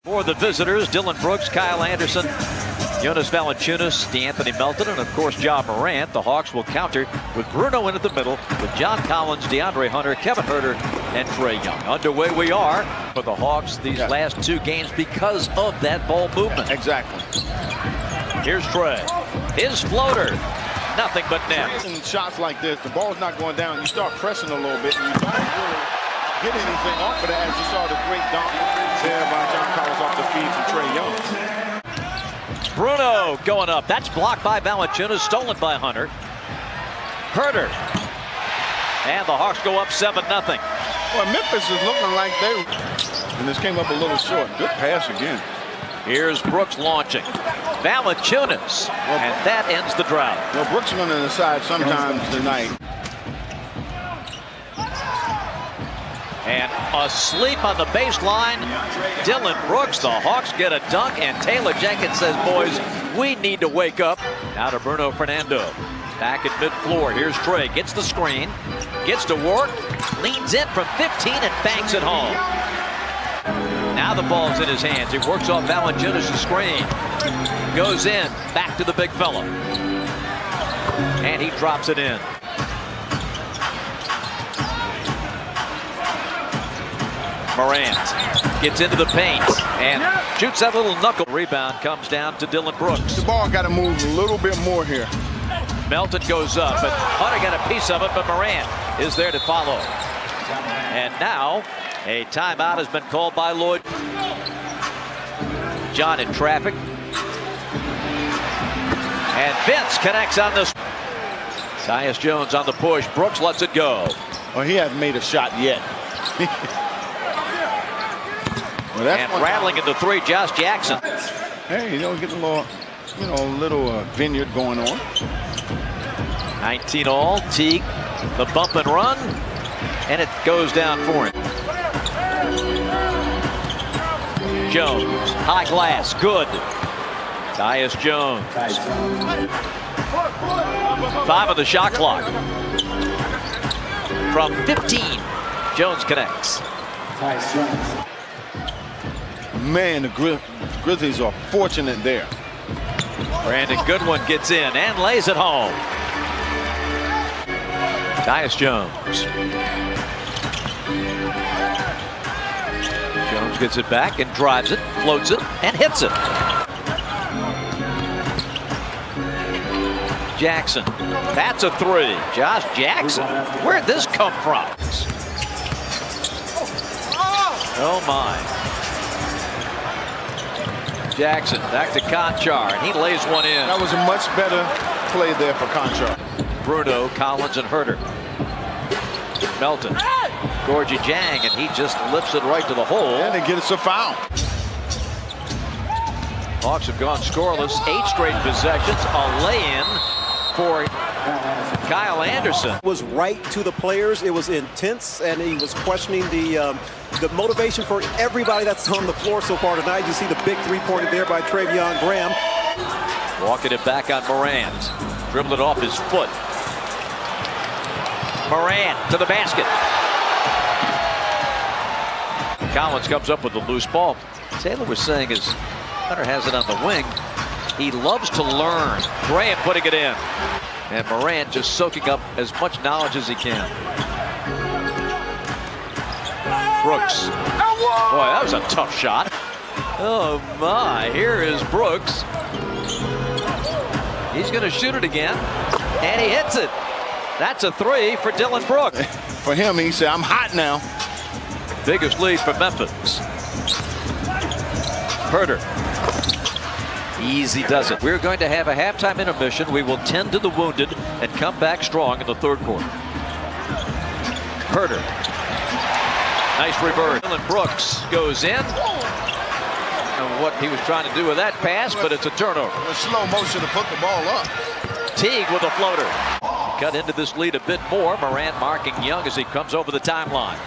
For the visitors, Dillon Brooks, Kyle Anderson, Jonas Valanciunas, DeAnthony Melton, and of course Ja Morant. The Hawks will counter with Bruno in at the middle, with John Collins, DeAndre Hunter, Kevin Huerter, and Trae Young. Underway we are for the Hawks these last two games because of that ball movement. Exactly. Here's Trae. His floater. Nothing but net. In shots like this, the ball's not going down. You start pressing a little bit, and you don't really get anything off of that, as you saw the great dunk there by John Collins off the feed from Trae Young. Bruno going up. That's blocked by Valanciunas, stolen by Hunter. Huerter. And the Hawks go up 7-0. Well, Memphis is looking like they... And this came up a little short. Good pass again. Here's Brooks launching. Valanciunas. And that ends the drought. Well, Brooks is going to decide sometimes tonight. And asleep on the baseline, Dillon Brooks. The Hawks get a dunk, and Taylor Jenkins says, boys, we need to wake up. Now to Bruno Fernando. Back at mid-floor. Here's Trae. Gets the screen. Gets to work. Leans in from 15 and banks it home. Now the ball's in his hands. He works off Valanciunas' screen. Goes in. Back to the big fella. And he drops it in. Morant gets into the paint and shoots that little knuckle. Rebound comes down to Dillon Brooks. The ball got to move a little bit more here. Melton goes up, but Hunter got a piece of it, but Morant is there to follow. And now a timeout has been called by Lloyd. John in traffic. And Vince connects on this. Tyus Jones on the push. Brooks lets it go. Well, he hasn't made a shot yet. Well, and rattling into three, Josh Jackson. Hey, you know, getting a little, vineyard going on. 19 all. Teague, the bump and run, and it goes down for him. Jones, high glass, good. Tyus Jones. 5 on the shot clock. From 15, Jones connects. Man, the Grizzlies are fortunate there. Brandon Goodwin gets in and lays it home. Tyus Jones. Jones gets it back and drives it, floats it, and hits it. Jackson. That's a three. Josh Jackson. Where'd this come from? Oh, my. Jackson back to Conchar, and he lays one in. That was a much better play there for Conchar. Bruno, Collins, and Huerter. Melton, Gorgie Jang, and he just lifts it right to the hole. And they get us a foul. Hawks have gone scoreless, 8 straight possessions, a lay-in for Kyle Anderson. Was right to the players. It was intense, and he was questioning the motivation for everybody that's on the floor so far tonight. You see the big three-pointer there by Treveon Graham. Walking it back on Morant. Dribbled it off his foot. Morant to the basket. Collins comes up with the loose ball. Taylor was saying as Hunter has it on the wing, he loves to learn. Graham putting it in. And Morant just soaking up as much knowledge as he can. Brooks. Boy, that was a tough shot. Oh my, here is Brooks. He's going to shoot it again, and he hits it. That's a three for Dillon Brooks. For him, he said, I'm hot now. Biggest lead for Memphis. Huerter. Easy does it. We're going to have a halftime intermission. We will tend to the wounded and come back strong in the third quarter. Huerter. Nice reverse. Dillon Brooks goes in. I don't know what he was trying to do with that pass, but it's a turnover. A slow motion to put the ball up. Teague with a floater. Cut into this lead a bit more. Morant marking Young as he comes over the timeline.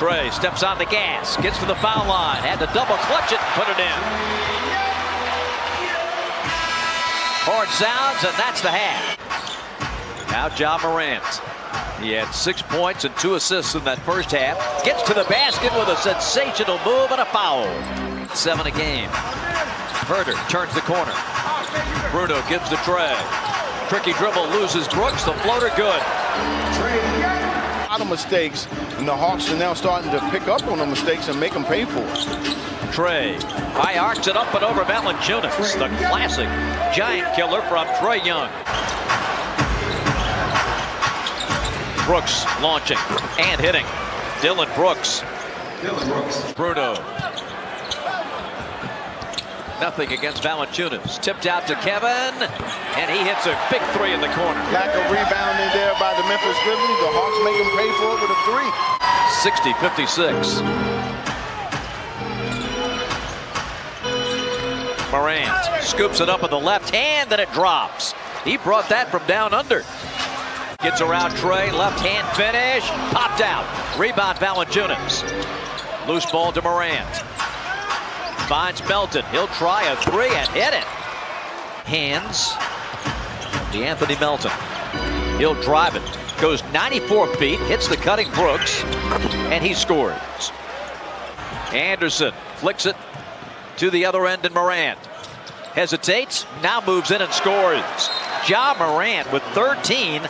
Trae steps on the gas, gets to the foul line, had to double clutch it and put it in. Horn sounds, and that's the half. Now Ja Morant. He had 6 points and 2 assists in that first half. Gets to the basket with a sensational move and a foul. .7 a game. Herder turns the corner. Bruno gives the tray. Tricky dribble, loses Brooks. The floater good. A lot of mistakes, and the Hawks are now starting to pick up on the mistakes and make them pay for it. Trey high arcs it up and over Valanciunas. The classic giant killer from Trae Young. Brooks launching and hitting. Dylan Brooks. Bruno. Nothing against Valanciunas. Tipped out to Kevin, and he hits a big three in the corner. Lack of rebounding there by the Memphis Grizzlies. The Hawks make them pay for it with a three. 60-56. Morant scoops it up with the left hand, and it drops. He brought that from down under. Gets around Trey, left hand finish, popped out. Rebound Valanciunas. Loose ball to Morant. Finds Melton. He'll try a three and hit it. Hands. DeAnthony Melton. He'll drive it. Goes 94 feet, hits the cutting Brooks, and he scores. Anderson flicks it to the other end, and Morant hesitates, now moves in and scores. Ja Morant with 13.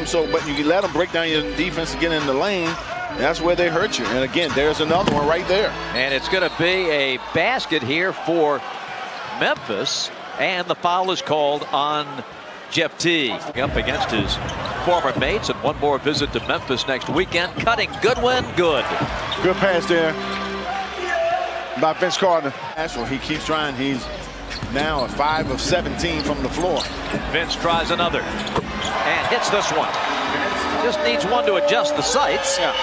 So, but you let them break down your defense to get in the lane. That's where they hurt you. And again, there's another one right there. And it's going to be a basket here for Memphis. And the foul is called on Jeff T. Up against his former mates, and one more visit to Memphis next weekend. Cutting Goodwin, good. Good pass there by Vince Carter. Asheville, he keeps trying. He's now 5 of 17 from the floor. Vince tries another and hits this one. Just needs one to adjust the sights, and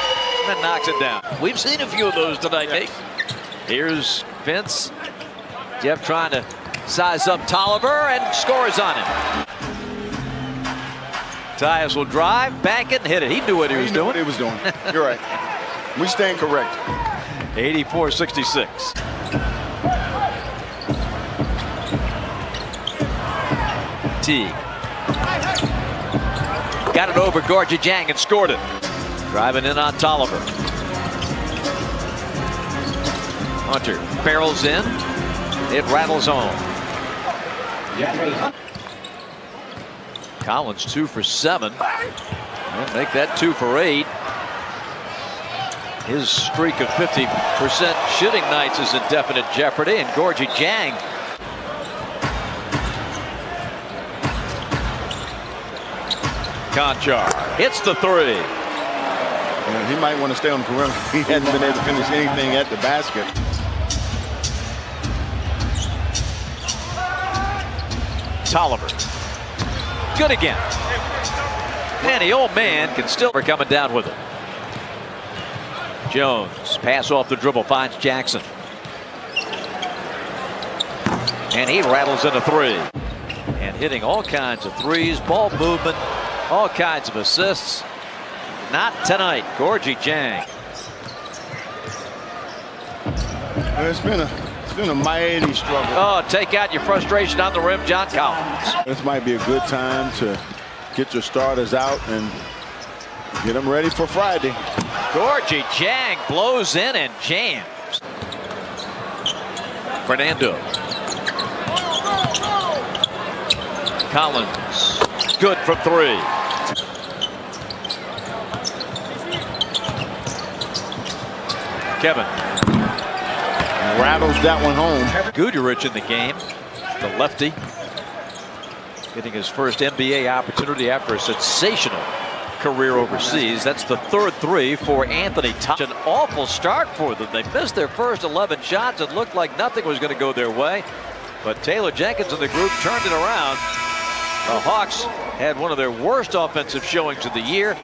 then knocks it down. We've seen a few of those tonight, Nate. Here's Vince. Jeff trying to size up Tolliver and scores on him. Tyus will drive, bank it, and hit it. He knew what he was doing. What he was doing. You're right. We stand correct. 84-66. T. Got it over Gorgie Jang and scored it. Driving in on Tolliver. Hunter barrels in. It rattles home. Collins 2 for 7. And make that 2 for 8. His streak of 50% shooting nights is in definite jeopardy, and Gorgie Jang. Conchar hits the three. Yeah, he might want to stay on the perimeter. He hasn't been able to finish anything at the basket. Tolliver. Good again. And the old man can still be coming down with it. Jones, pass off the dribble, finds Jackson. And he rattles in a three. And hitting all kinds of threes, ball movement, all kinds of assists. Not tonight, Gorgie Jang. It's been a mighty struggle. Oh, take out your frustration on the rim, John Collins. This might be a good time to get your starters out and get them ready for Friday. Gorgie Jang blows in and jams. Fernando. Collins, good from three. Kevin. Rattles that one home. Guduric in the game, the lefty, getting his first NBA opportunity after a sensational career overseas. That's the third three for Anthony Thompson. An awful start for them. They missed their first 11 shots. It looked like nothing was going to go their way. But Taylor Jenkins and the group turned it around. The Hawks had one of their worst offensive showings of the year.